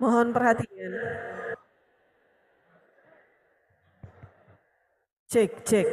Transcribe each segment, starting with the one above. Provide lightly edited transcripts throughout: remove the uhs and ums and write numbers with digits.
Mohon perhatian. Cek, cek.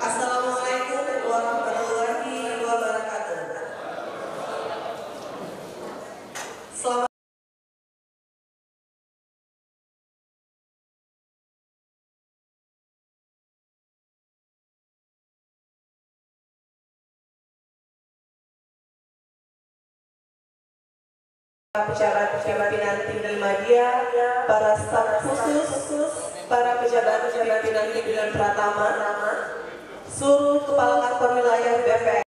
Assalamualaikum warahmatullahi wabarakatuh. Selamat pejabat-pejabat pimpinan media, para staf khusus, para pejabat pimpinan Pratama, seluruh kepala kantor wilayah BPN.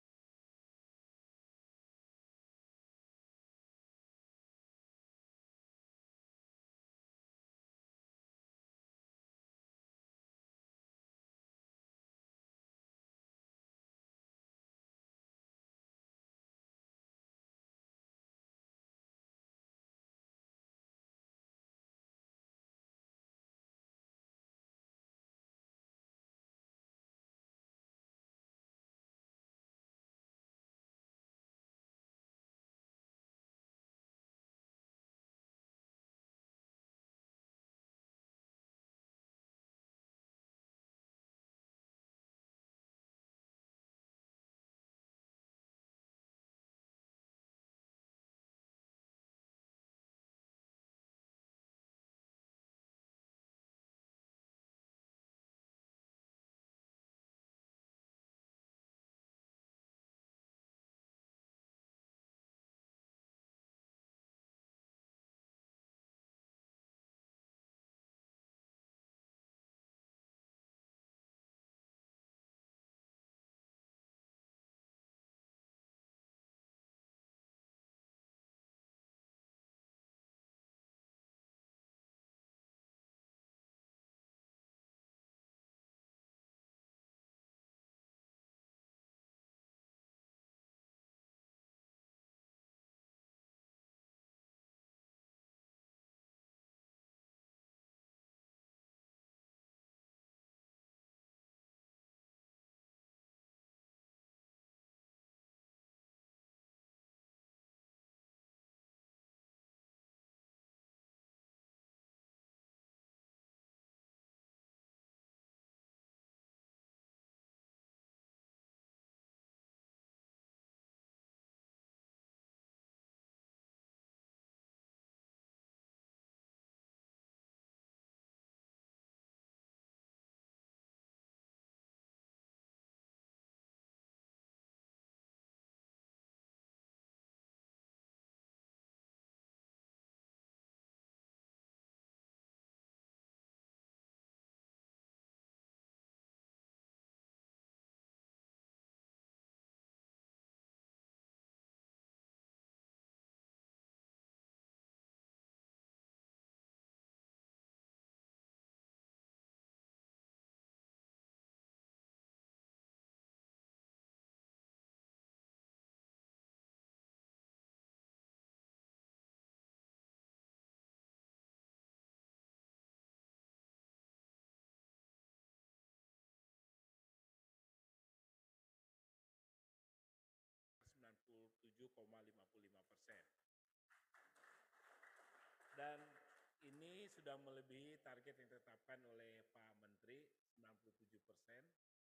sudah melebihi target yang ditetapkan oleh Pak Menteri 97%,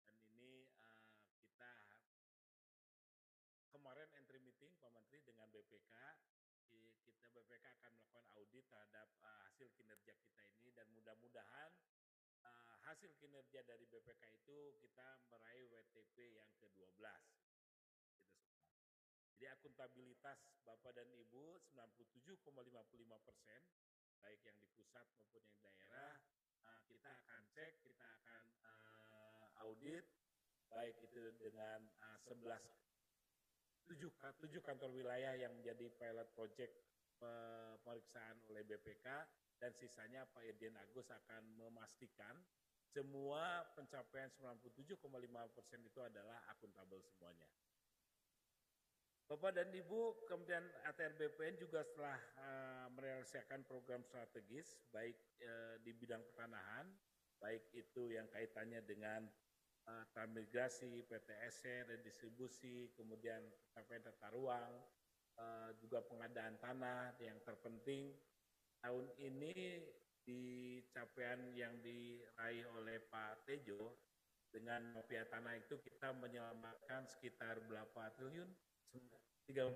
dan ini kita kemarin entry meeting Pak Menteri dengan BPK, kita BPK akan melakukan audit terhadap hasil kinerja kita ini, dan mudah-mudahan hasil kinerja dari BPK itu kita meraih WTP yang ke-12. Gitu. Jadi akuntabilitas Bapak dan Ibu 97,55%, baik yang di pusat maupun yang di daerah, kita akan cek, kita akan audit, baik itu dengan 7 kantor wilayah yang menjadi pilot project pemeriksaan oleh BPK, dan sisanya Pak Irjen Agus akan memastikan semua pencapaian 97,5% itu adalah akuntabel semuanya. Bapak dan Ibu, kemudian ATR BPN juga setelah merealisasikan program strategis, baik di bidang pertanahan, baik itu yang kaitannya dengan transmigrasi, PTSR, redistribusi, kemudian pencapaian tata ruang, juga pengadaan tanah. Yang terpenting tahun ini di capaian yang diraih oleh Pak Tejo, dengan mafia tanah itu kita menyelamatkan sekitar berapa triliun? 13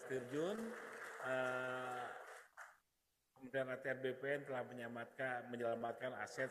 triliun. Kemudian ATR BPN telah menyelamatkan aset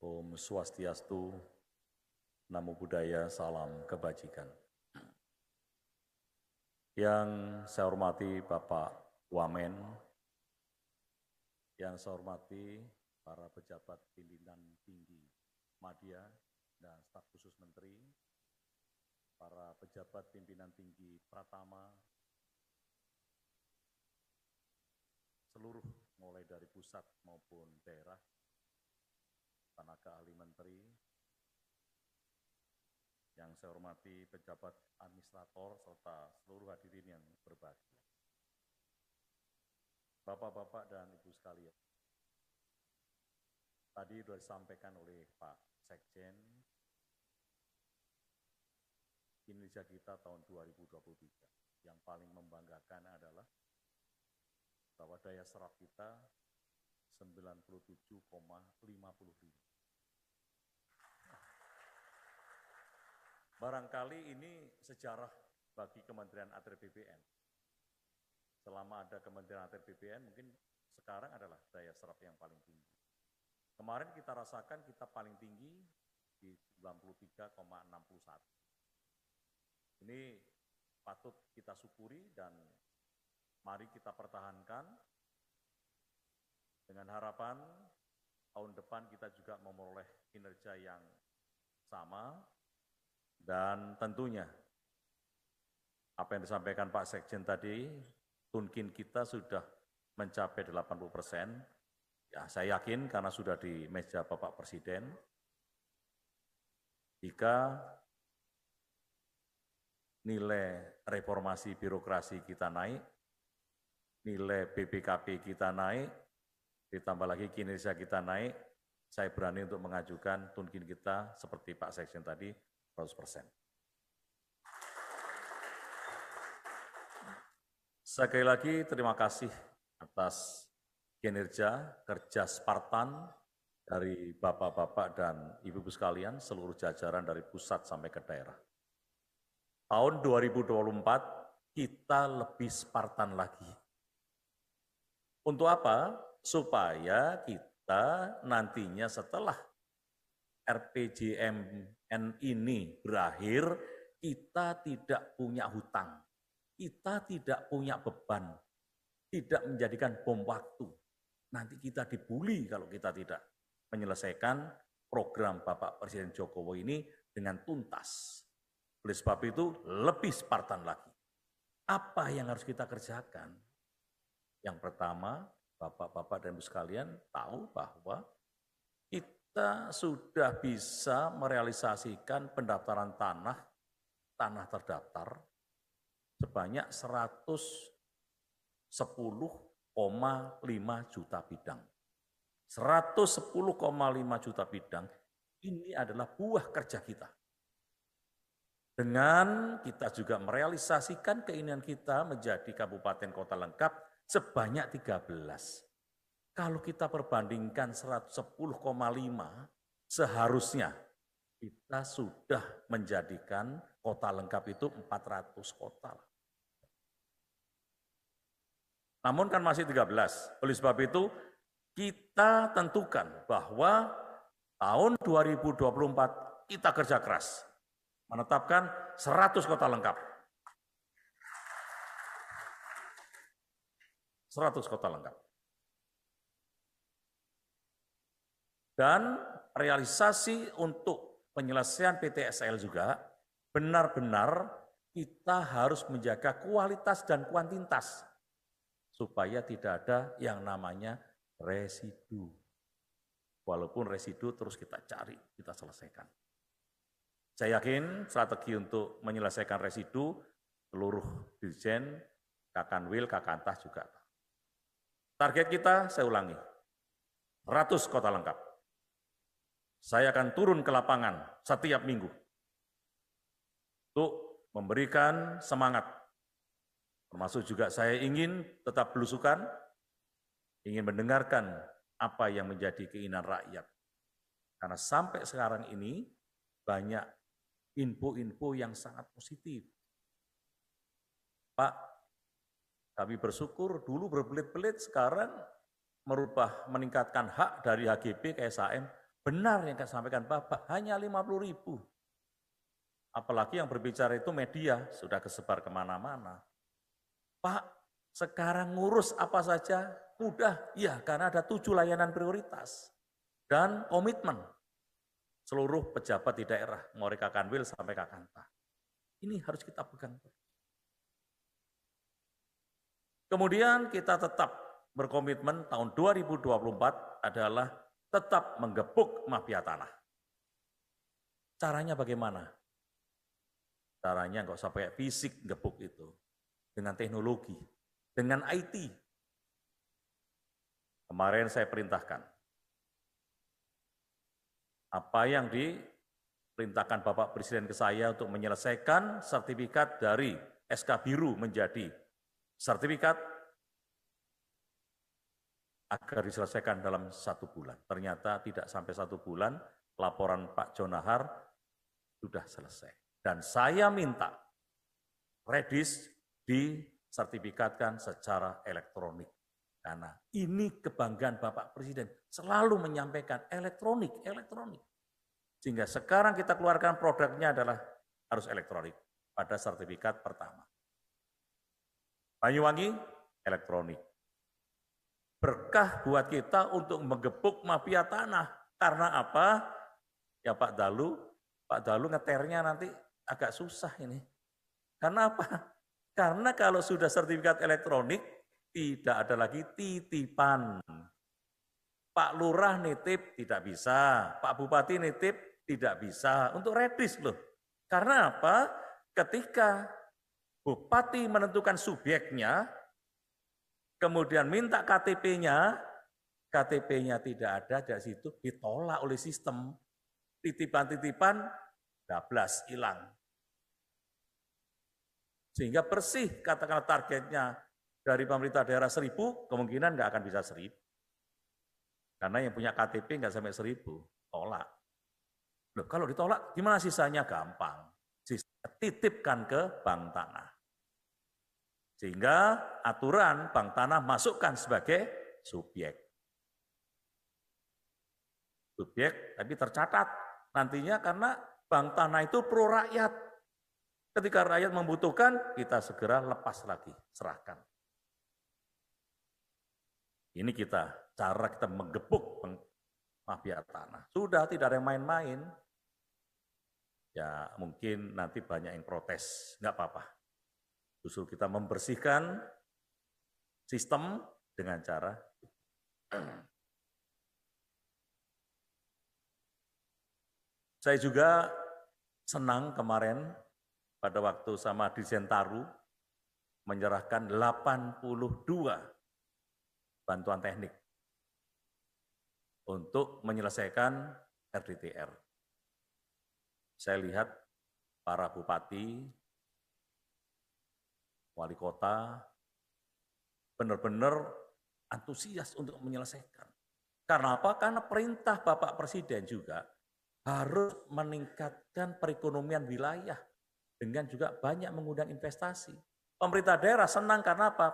Om Swastiastu, Namo Buddhaya, salam kebajikan. Yang saya hormati Bapak Wamen, yang saya hormati para pejabat pimpinan tinggi Madya dan staf khusus menteri, para pejabat pimpinan tinggi Pratama, seluruh mulai dari pusat maupun daerah, tenaga ahli menteri, yang saya hormati pejabat administrator serta seluruh hadirin yang berbahagia. Bapak-bapak dan Ibu sekalian, tadi sudah disampaikan oleh Pak Sekjen, kinerja kita tahun 2023 yang paling membanggakan adalah bahwa daya serap kita 97,55. Barangkali ini sejarah bagi Kementerian ATR BPN. Selama ada Kementerian ATR BPN, mungkin sekarang adalah daya serap yang paling tinggi. Kemarin kita rasakan kita paling tinggi di 93,61. Ini patut kita syukuri dan mari kita pertahankan dengan harapan tahun depan kita juga memperoleh kinerja yang sama. Dan tentunya, apa yang disampaikan Pak Sekjen tadi, tunkin kita sudah mencapai 80%. Ya, saya yakin karena sudah di meja Bapak Presiden, jika nilai reformasi birokrasi kita naik, nilai BPKP kita naik, ditambah lagi kinerja kita naik, saya berani untuk mengajukan tunkin kita seperti Pak Sekjen tadi, 100%. Sekali lagi terima kasih atas kinerja, kerja Spartan dari Bapak-Bapak dan Ibu-Ibu sekalian, seluruh jajaran dari pusat sampai ke daerah. Tahun 2024 kita lebih Spartan lagi. Untuk apa? Supaya kita nantinya setelah RPJMN ini berakhir, kita tidak punya hutang, kita tidak punya beban, tidak menjadikan bom waktu. Nanti kita dibully kalau kita tidak menyelesaikan program Bapak Presiden Jokowi ini dengan tuntas. Oleh sebab itu, lebih Spartan lagi. Apa yang harus kita kerjakan? Yang pertama, Bapak-Bapak dan Ibu sekalian tahu bahwa kita sudah bisa merealisasikan pendaftaran tanah terdaftar sebanyak 110,5 juta bidang. 110,5 juta bidang ini adalah buah kerja kita. Dengan kita juga merealisasikan keinginan kita menjadi kabupaten kota lengkap sebanyak 13. Kalau kita perbandingkan 110,5, seharusnya kita sudah menjadikan kota lengkap itu 400 kota. Namun kan masih 13. Oleh sebab itu, kita tentukan bahwa tahun 2024 kita kerja keras. Menetapkan 100 kota lengkap. 100 kota lengkap. Dan realisasi untuk penyelesaian PTSL juga benar-benar kita harus menjaga kualitas dan kuantitas supaya tidak ada yang namanya residu. Walaupun residu terus kita cari, kita selesaikan. Saya yakin strategi untuk menyelesaikan residu seluruh dirjen, Kakanwil, Kakantah juga. Target kita, saya ulangi, 100 kota lengkap. Saya akan turun ke lapangan setiap minggu untuk memberikan semangat. Termasuk juga saya ingin tetap belusukan, ingin mendengarkan apa yang menjadi keinginan rakyat. Karena sampai sekarang ini banyak info-info yang sangat positif. Pak, kami bersyukur dulu berbelit-belit, sekarang meningkatkan hak dari HGB ke SHM, Benar yang sampaikan Bapak, hanya 50.000. Apalagi yang berbicara itu media, sudah kesebar kemana-mana. Pak, sekarang ngurus apa saja mudah, ya karena ada 7 layanan prioritas dan komitmen seluruh pejabat di daerah, mulai Kakanwil sampai Kakanta. Ini harus kita pegang. Kemudian kita tetap berkomitmen tahun 2024 adalah tetap menggebuk mafia tanah. Caranya bagaimana? Caranya nggak usah pakai fisik gebuk itu. Dengan teknologi, dengan IT. Kemarin saya perintahkan. Apa yang diperintahkan Bapak Presiden ke saya untuk menyelesaikan sertifikat dari SK Biru menjadi sertifikat agar diselesaikan dalam 1 bulan. Ternyata tidak sampai 1 bulan, laporan Pak Jonahar sudah selesai. Dan saya minta Redis disertifikatkan secara elektronik. Karena ini kebanggaan Bapak Presiden, selalu menyampaikan elektronik. Sehingga sekarang kita keluarkan produknya adalah harus elektronik pada sertifikat pertama. Banyuwangi, elektronik. Berkah buat kita untuk menggebuk mafia tanah. Karena apa? Ya Pak Dalu ngeternya nanti agak susah ini. Karena apa? Karena kalau sudah sertifikat elektronik, tidak ada lagi titipan. Pak Lurah nitip tidak bisa, Pak Bupati nitip tidak bisa. Untuk Redis loh. Karena apa? Ketika Bupati menentukan subyeknya, kemudian minta KTP-nya, KTP-nya tidak ada dari situ, ditolak oleh sistem. Titipan-titipan, dablas, hilang. Sehingga bersih, katakanlah targetnya dari pemerintah daerah 1.000, kemungkinan nggak akan bisa 1.000. Karena yang punya KTP nggak sampai 1.000, tolak. Loh, kalau ditolak, gimana sisanya? Gampang. Sisanya titipkan ke bank tanah. Sehingga aturan bank tanah masukkan sebagai subjek. Subjek, tapi tercatat nantinya karena bank tanah itu pro rakyat. Ketika rakyat membutuhkan, kita segera lepas lagi, serahkan. Ini cara kita menggebuk mafia tanah. Sudah tidak ada yang main-main. Ya mungkin nanti banyak yang protes, nggak apa-apa. Justru kita membersihkan sistem dengan cara saya juga senang kemarin pada waktu sama Dirjen Taru menyerahkan 82 bantuan teknik untuk menyelesaikan RDTR. Saya lihat para bupati, wali kota, benar-benar antusias untuk menyelesaikan. Karena apa? Karena perintah Bapak Presiden juga harus meningkatkan perekonomian wilayah dengan juga banyak mengundang investasi. Pemerintah daerah senang karena apa?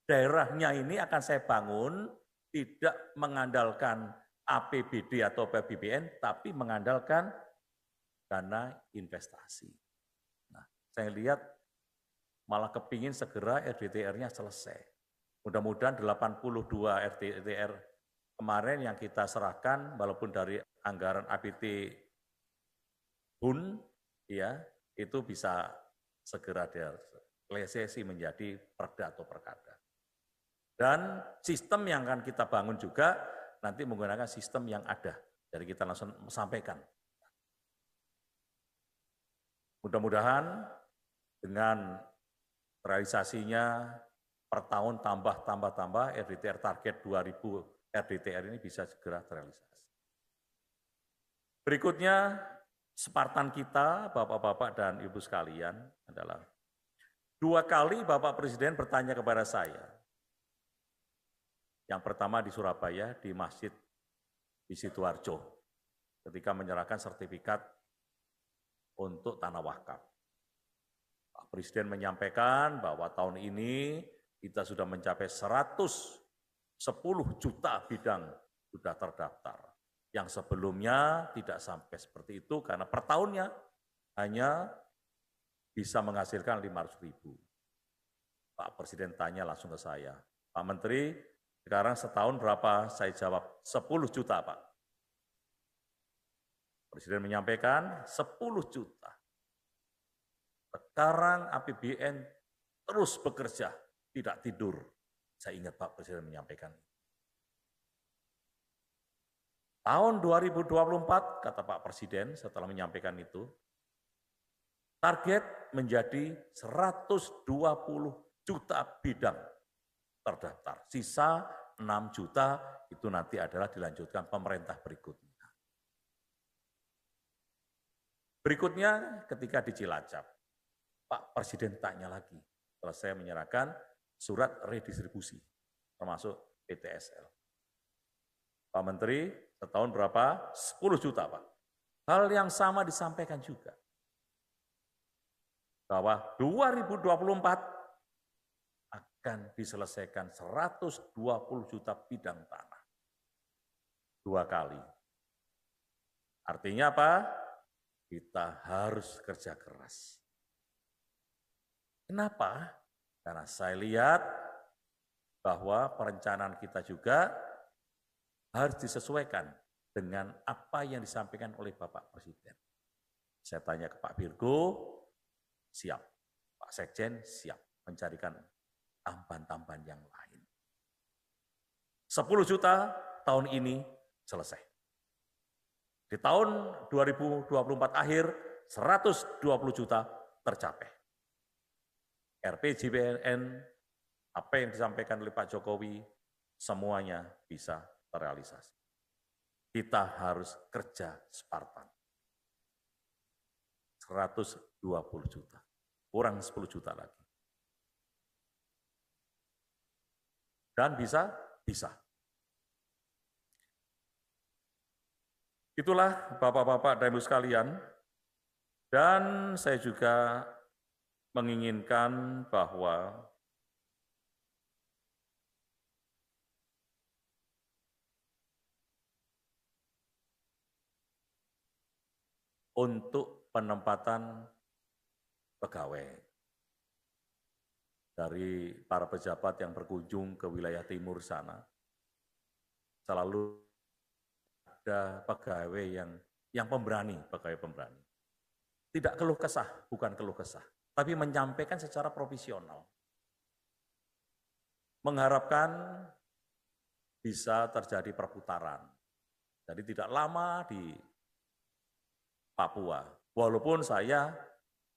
Daerahnya ini akan saya bangun tidak mengandalkan APBD atau APBN, tapi mengandalkan dana investasi. Nah, saya lihat malah kepingin segera RDTR-nya selesai. Mudah-mudahan 82 RDTR kemarin yang kita serahkan, walaupun dari anggaran APT BUN, ya itu bisa segera direalisasi menjadi perda atau perkada. Dan sistem yang akan kita bangun juga nanti menggunakan sistem yang ada. Jadi kita langsung sampaikan. Mudah-mudahan dengan realisasinya per tahun tambah RDTR target 2000 RDTR ini bisa segera terrealisasi. Berikutnya Spartan kita, Bapak-Bapak dan Ibu sekalian adalah 2 kali Bapak Presiden bertanya kepada saya. Yang pertama di Surabaya, di Masjid di Sidoarjo, ketika menyerahkan sertifikat untuk tanah wakaf. Pak Presiden menyampaikan bahwa tahun ini kita sudah mencapai 110 juta bidang sudah terdaftar. Yang sebelumnya tidak sampai seperti itu karena per tahunnya hanya bisa menghasilkan 500.000. Pak Presiden tanya langsung ke saya, Pak Menteri, sekarang setahun berapa? Saya jawab 10 juta, Pak. Presiden menyampaikan 10 juta. Sekarang APBN terus bekerja, tidak tidur. Saya ingat Pak Presiden menyampaikan. Tahun 2024, kata Pak Presiden setelah menyampaikan itu, target menjadi 120 juta bidang terdaftar. Sisa 6 juta itu nanti adalah dilanjutkan pemerintah berikutnya. Berikutnya ketika di Cilacap, Pak Presiden tanya lagi, setelah saya menyerahkan surat redistribusi, termasuk PTSL. Pak Menteri, setahun berapa? 10 juta, Pak. Hal yang sama disampaikan juga. Bahwa 2024 akan diselesaikan 120 juta bidang tanah. 2 kali. Artinya apa? Kita harus kerja keras. Kenapa? Karena saya lihat bahwa perencanaan kita juga harus disesuaikan dengan apa yang disampaikan oleh Bapak Presiden. Saya tanya ke Pak Virgo, siap. Pak Sekjen, siap mencarikan tambahan-tambahan yang lain. 10 juta tahun ini selesai. Di tahun 2024 akhir, 120 juta tercapai. RPJMN, apa yang disampaikan oleh Pak Jokowi, semuanya bisa terrealisasi. Kita harus kerja Spartan. 120 juta, kurang 10 juta lagi. Dan bisa. Itulah Bapak-Bapak dan Ibu sekalian, dan saya juga menginginkan bahwa untuk penempatan pegawai dari para pejabat yang berkunjung ke wilayah timur sana, selalu ada pegawai yang pemberani, pegawai pemberani. Tidak keluh kesah, bukan keluh kesah, tapi menyampaikan secara profesional. Mengharapkan bisa terjadi perputaran. Jadi tidak lama di Papua. Walaupun saya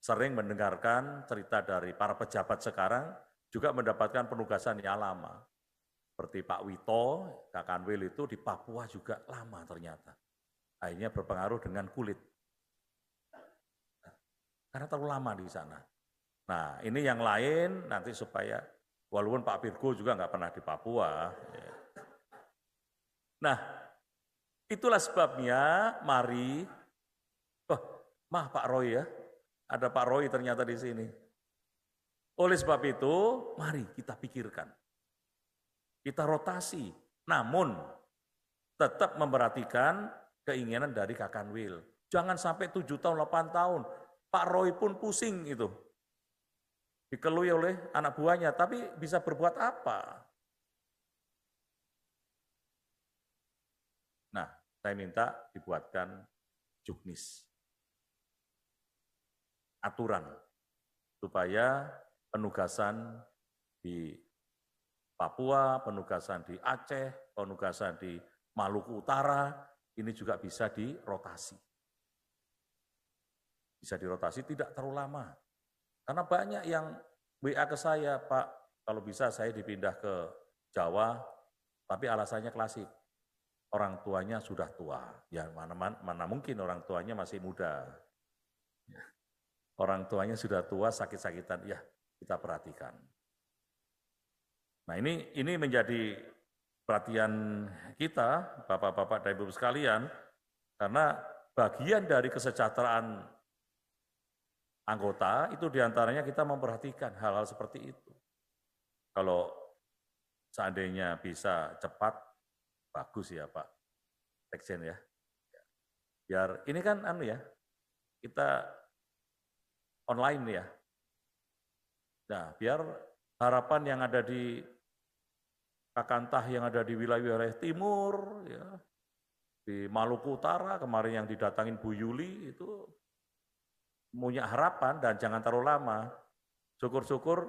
sering mendengarkan cerita dari para pejabat sekarang, juga mendapatkan penugasan yang lama. Seperti Pak Wito, Kak Kanwil itu di Papua juga lama ternyata. Akhirnya berpengaruh dengan kulit. Karena terlalu lama di sana. Nah ini yang lain nanti supaya, walaupun Pak Virgo juga nggak pernah di Papua. Nah itulah sebabnya mari, Pak Roy ya, ada Pak Roy ternyata di sini. Oleh sebab itu, mari kita pikirkan. Kita rotasi, namun tetap memperhatikan keinginan dari Kak Kanwil. Jangan sampai 7 tahun, 8 tahun. Pak Roy pun pusing itu. Dikelui oleh anak buahnya, tapi bisa berbuat apa? Nah, saya minta dibuatkan juknis. Aturan, supaya penugasan di Papua, penugasan di Aceh, penugasan di Maluku Utara, ini juga bisa dirotasi. Bisa dirotasi tidak terlalu lama. Karena banyak yang WA ke saya, Pak, kalau bisa saya dipindah ke Jawa, tapi alasannya klasik. Orang tuanya sudah tua, ya mana mungkin orang tuanya masih muda. Orang tuanya sudah tua, sakit-sakitan, ya kita perhatikan. Nah ini menjadi perhatian kita, Bapak-Bapak dan Ibu sekalian, karena bagian dari kesejahteraan anggota itu diantaranya kita memperhatikan hal-hal seperti itu. Kalau seandainya bisa cepat, bagus ya Pak Sekjen ya. Biar ini kan kita online ya. Nah, biar harapan yang ada di Kakantah, yang ada di wilayah-wilayah timur, ya, di Maluku Utara, kemarin yang didatangin Bu Yuli, itu punya harapan dan jangan terlalu lama. Syukur-syukur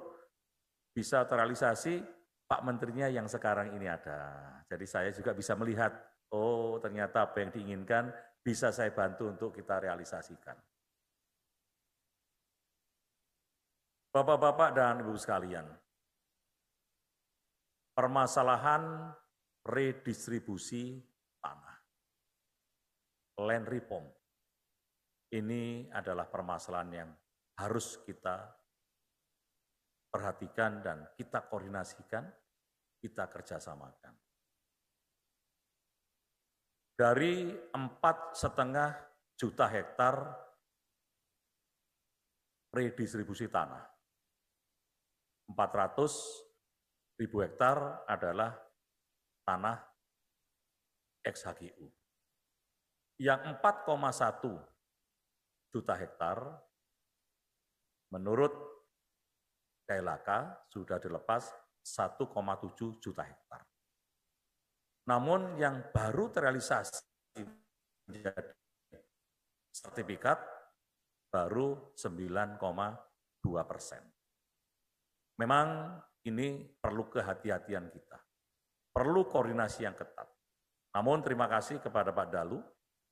bisa terrealisasi Pak Menterinya yang sekarang ini ada. Jadi saya juga bisa melihat, oh ternyata apa yang diinginkan bisa saya bantu untuk kita realisasikan. Bapak-bapak dan Ibu sekalian, permasalahan redistribusi tanah, land reform, ini adalah permasalahan yang harus kita perhatikan dan kita koordinasikan, kita kerjasamakan. Dari 4,5 juta hektar redistribusi tanah, 400.000 hektar adalah tanah ex-HGU. Yang 4,1 juta hektar menurut KLHK sudah dilepas 1,7 juta hektar. Namun yang baru terrealisasi menjadi sertifikat baru 9,2%. Memang ini perlu kehati-hatian kita, perlu koordinasi yang ketat. Namun terima kasih kepada Pak Dalu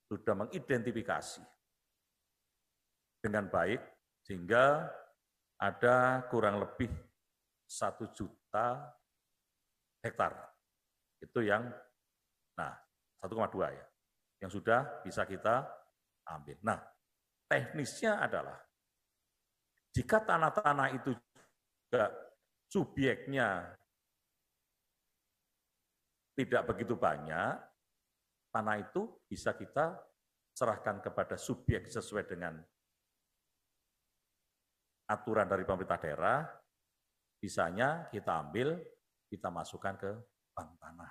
sudah mengidentifikasi dengan baik sehingga ada kurang lebih 1 juta hektar. Itu yang 1,2 ya, yang sudah bisa kita ambil. Nah, teknisnya adalah jika tanah-tanah itu juga subjeknya tidak begitu banyak, tanah itu bisa kita serahkan kepada subjek sesuai dengan aturan dari pemerintah daerah, bisanya kita ambil, kita masukkan ke bank tanah.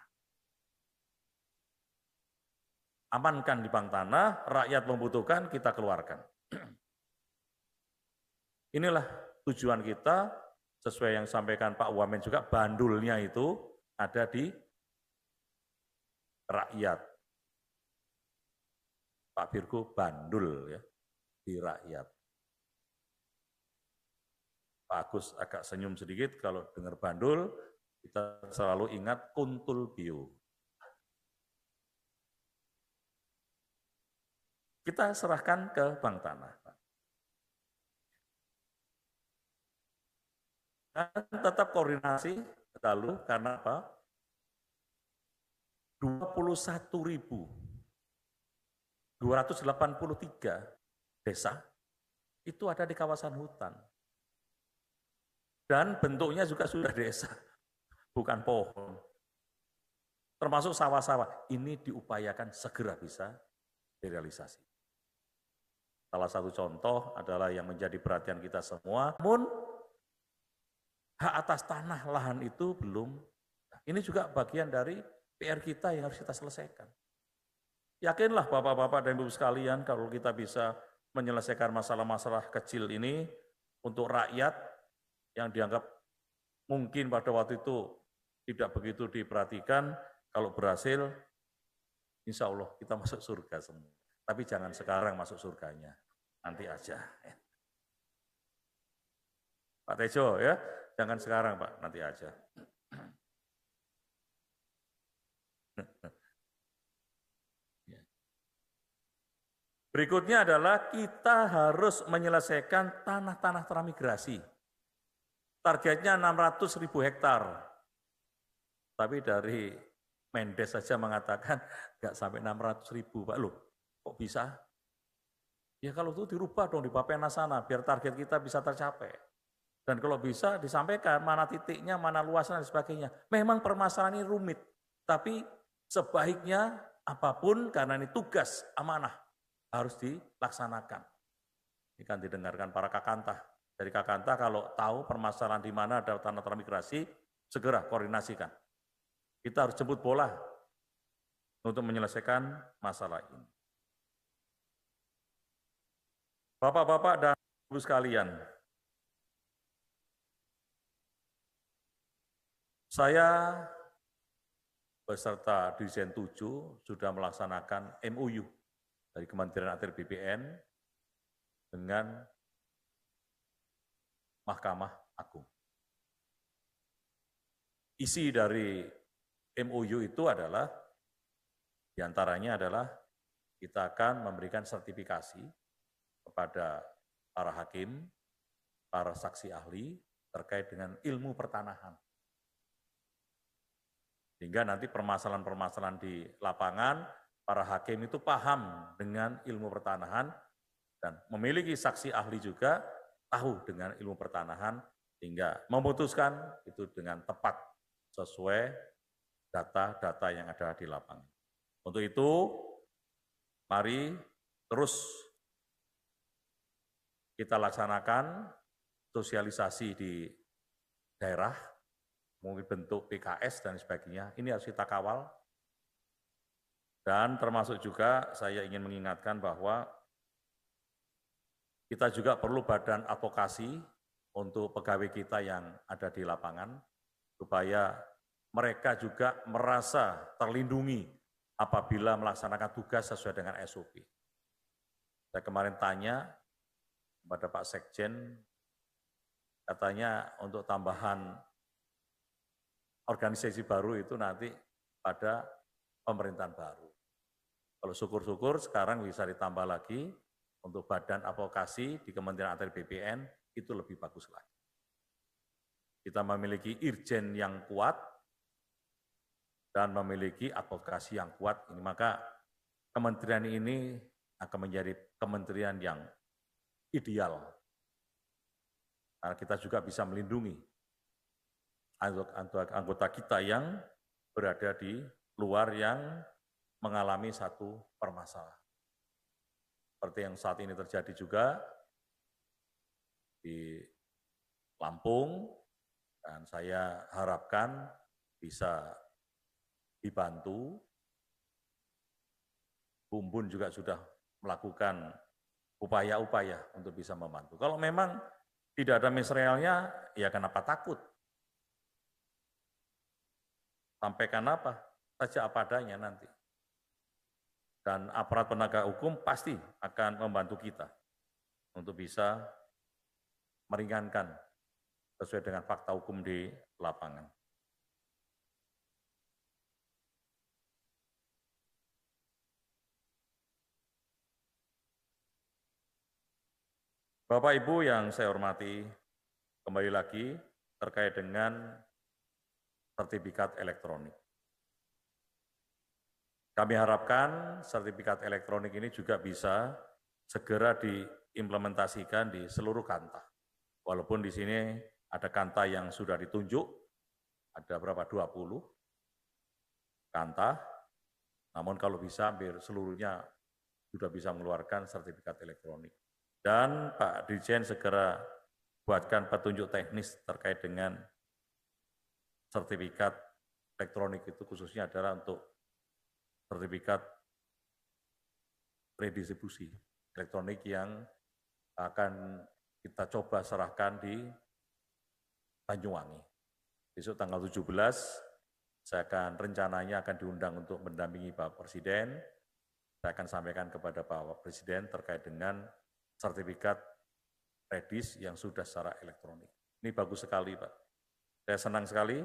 Amankan di bank tanah, rakyat membutuhkan, kita keluarkan. Inilah tujuan kita, sesuai yang disampaikan Pak Wamen juga, bandulnya itu ada di rakyat. Pak Virgo bandul ya, di rakyat. Pak Agus agak senyum sedikit kalau dengar bandul, kita selalu ingat kuntul bio. Kita serahkan ke bank tanah. Dan tetap koordinasi lalu karena apa? 21.283 desa itu ada di kawasan hutan. Dan bentuknya juga sudah desa, bukan pohon. Termasuk sawah-sawah, ini diupayakan segera bisa direalisasi. Salah satu contoh adalah yang menjadi perhatian kita semua, namun hak atas tanah lahan itu belum. Ini juga bagian dari PR kita yang harus kita selesaikan. Yakinlah Bapak-Bapak dan Ibu sekalian kalau kita bisa menyelesaikan masalah-masalah kecil ini untuk rakyat yang dianggap mungkin pada waktu itu tidak begitu diperhatikan, kalau berhasil, insya Allah kita masuk surga semua. Tapi jangan sekarang masuk surganya, nanti aja. Pak Tejo ya, jangan sekarang Pak, nanti aja. Berikutnya adalah kita harus menyelesaikan tanah-tanah transmigrasi. Targetnya 600.000 hektar. Tapi dari Mendes saja mengatakan nggak sampai 600.000 Pak. Loh, kok bisa? Ya kalau itu dirubah dong di Bappenas sana, biar target kita bisa tercapai. Dan kalau bisa disampaikan mana titiknya, mana luasnya dan sebagainya. Memang permasalahan ini rumit, tapi sebaiknya apapun karena ini tugas amanah harus dilaksanakan. Ini kan didengarkan para kakantah. Dari kakantah kalau tahu permasalahan di mana ada tanah transmigrasi, segera koordinasikan. Kita harus jemput bola untuk menyelesaikan masalah ini. Bapak-bapak dan Ibu sekalian, saya beserta Dirjen 7 sudah melaksanakan MOU dari Kementerian ATR BPN dengan Mahkamah Agung. Isi dari MOU itu adalah, diantaranya adalah kita akan memberikan sertifikasi kepada para hakim, para saksi ahli terkait dengan ilmu pertanahan. Sehingga nanti permasalahan-permasalahan di lapangan, para hakim itu paham dengan ilmu pertanahan dan memiliki saksi ahli juga tahu dengan ilmu pertanahan sehingga memutuskan itu dengan tepat sesuai data-data yang ada di lapangan. Untuk itu, mari terus kita laksanakan sosialisasi di daerah, mungkin bentuk PKS dan sebagainya, ini harus kita kawal. Dan termasuk juga saya ingin mengingatkan bahwa kita juga perlu badan advokasi untuk pegawai kita yang ada di lapangan, supaya mereka juga merasa terlindungi apabila melaksanakan tugas sesuai dengan SOP. Saya kemarin tanya kepada Pak Sekjen, katanya untuk tambahan organisasi baru itu nanti pada pemerintahan baru. Kalau syukur-syukur sekarang bisa ditambah lagi untuk badan advokasi di Kementerian ATR BPN, itu lebih bagus lagi. Kita memiliki irjen yang kuat dan memiliki advokasi yang kuat, ini maka kementerian ini akan menjadi kementerian yang ideal. Karena kita juga bisa melindungi anggota kita yang berada di luar yang mengalami satu permasalahan. Seperti yang saat ini terjadi juga di Lampung, dan saya harapkan bisa dibantu. Bumbun juga sudah melakukan upaya-upaya untuk bisa membantu. Kalau memang tidak ada materialnya, ya kenapa takut? Sampaikan apa saja apa adanya nanti. Dan aparat penegak hukum pasti akan membantu kita untuk bisa meringankan sesuai dengan fakta hukum di lapangan. Bapak Ibu yang saya hormati, kembali lagi terkait dengan sertifikat elektronik. Kami harapkan sertifikat elektronik ini juga bisa segera diimplementasikan di seluruh kantah. Walaupun di sini ada kantah yang sudah ditunjuk, ada berapa 20 kantah, namun kalau bisa hampir seluruhnya sudah bisa mengeluarkan sertifikat elektronik. Dan Pak Dirjen segera buatkan petunjuk teknis terkait dengan sertifikat elektronik itu, khususnya adalah untuk sertifikat redistribusi elektronik yang akan kita coba serahkan di Banyuwangi. Besok tanggal 17, saya akan rencananya akan diundang untuk mendampingi Bapak Presiden. Saya akan sampaikan kepada Bapak Presiden terkait dengan sertifikat redis yang sudah secara elektronik. Ini bagus sekali, Pak. Saya senang sekali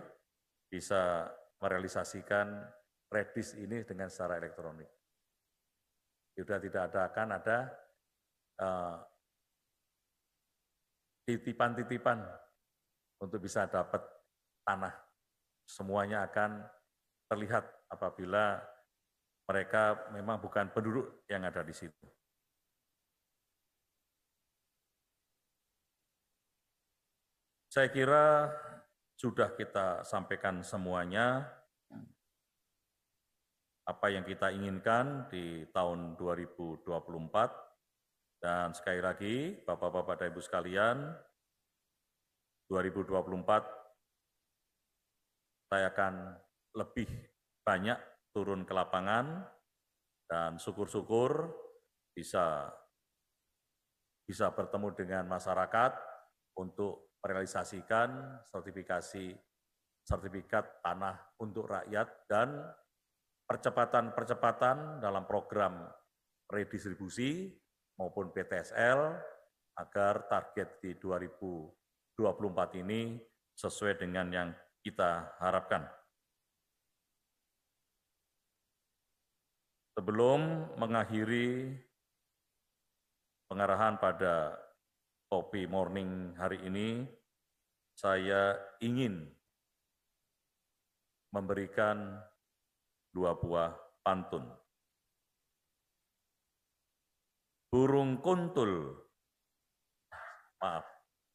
bisa merealisasikan redis ini dengan secara elektronik. Sudah tidak akan ada titipan-titipan untuk bisa dapat tanah. Semuanya akan terlihat apabila mereka memang bukan penduduk yang ada di situ. Saya kira sudah kita sampaikan semuanya apa yang kita inginkan di tahun 2024, dan sekali lagi Bapak-Bapak dan Ibu sekalian, 2024 saya akan lebih banyak turun ke lapangan dan syukur-syukur bisa bisa bertemu dengan masyarakat untuk merealisasikan sertifikat tanah untuk rakyat dan percepatan dalam program redistribusi maupun PTSL agar target di 2024 ini sesuai dengan yang kita harapkan. Sebelum mengakhiri pengarahan pada Kopi Morning hari ini, saya ingin memberikan 2 buah pantun. Burung kuntul, maaf,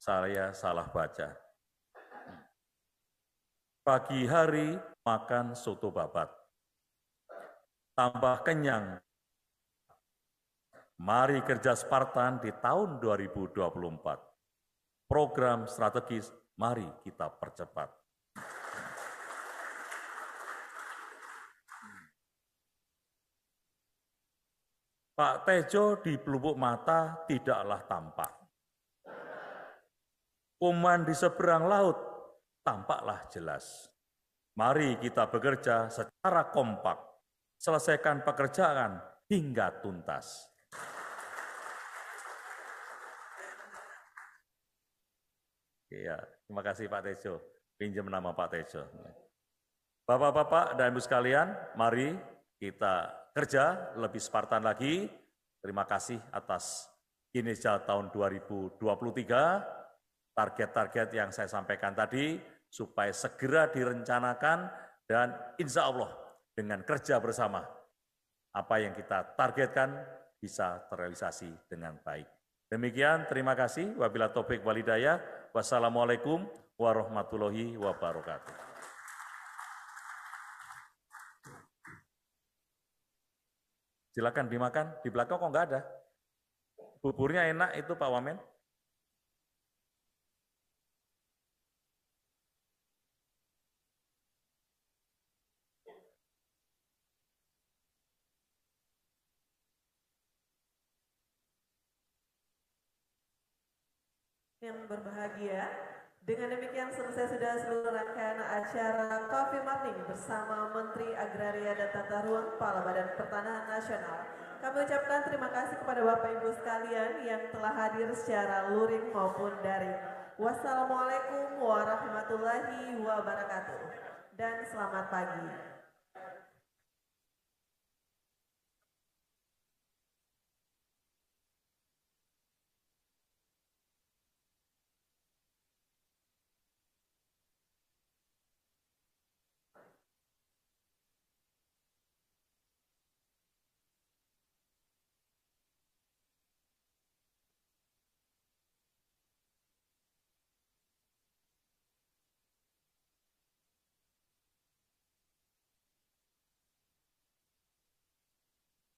saya salah baca. Pagi hari makan soto babat, tambah kenyang. Mari kerja Spartan di tahun 2024. Program strategis, mari kita percepat. Pak Tejo di pelupuk mata tidaklah tampak. Kuman di seberang laut tampaklah jelas. Mari kita bekerja secara kompak, selesaikan pekerjaan hingga tuntas. Iya, terima kasih Pak Tejo. Pinjam nama Pak Tejo. Bapak-bapak dan Ibu sekalian, mari kita kerja lebih Spartan lagi. Terima kasih atas kinerja tahun 2023, target-target yang saya sampaikan tadi, supaya segera direncanakan dan insya Allah dengan kerja bersama, apa yang kita targetkan bisa terrealisasi dengan baik. Demikian, terima kasih. Wabillahi taufiq wal hidayah. Wassalamualaikum warahmatullahi wabarakatuh. Silakan dimakan, di belakang kok nggak ada. Buburnya enak itu Pak Wamen. Yang berbahagia, dengan demikian selesai sudah seluruh rangkaian acara Coffee Morning bersama Menteri Agraria dan Tata Ruang Kepala Badan Pertanahan Nasional. Kami ucapkan terima kasih kepada Bapak Ibu sekalian yang telah hadir secara luring maupun daring. Wassalamualaikum warahmatullahi wabarakatuh dan selamat pagi.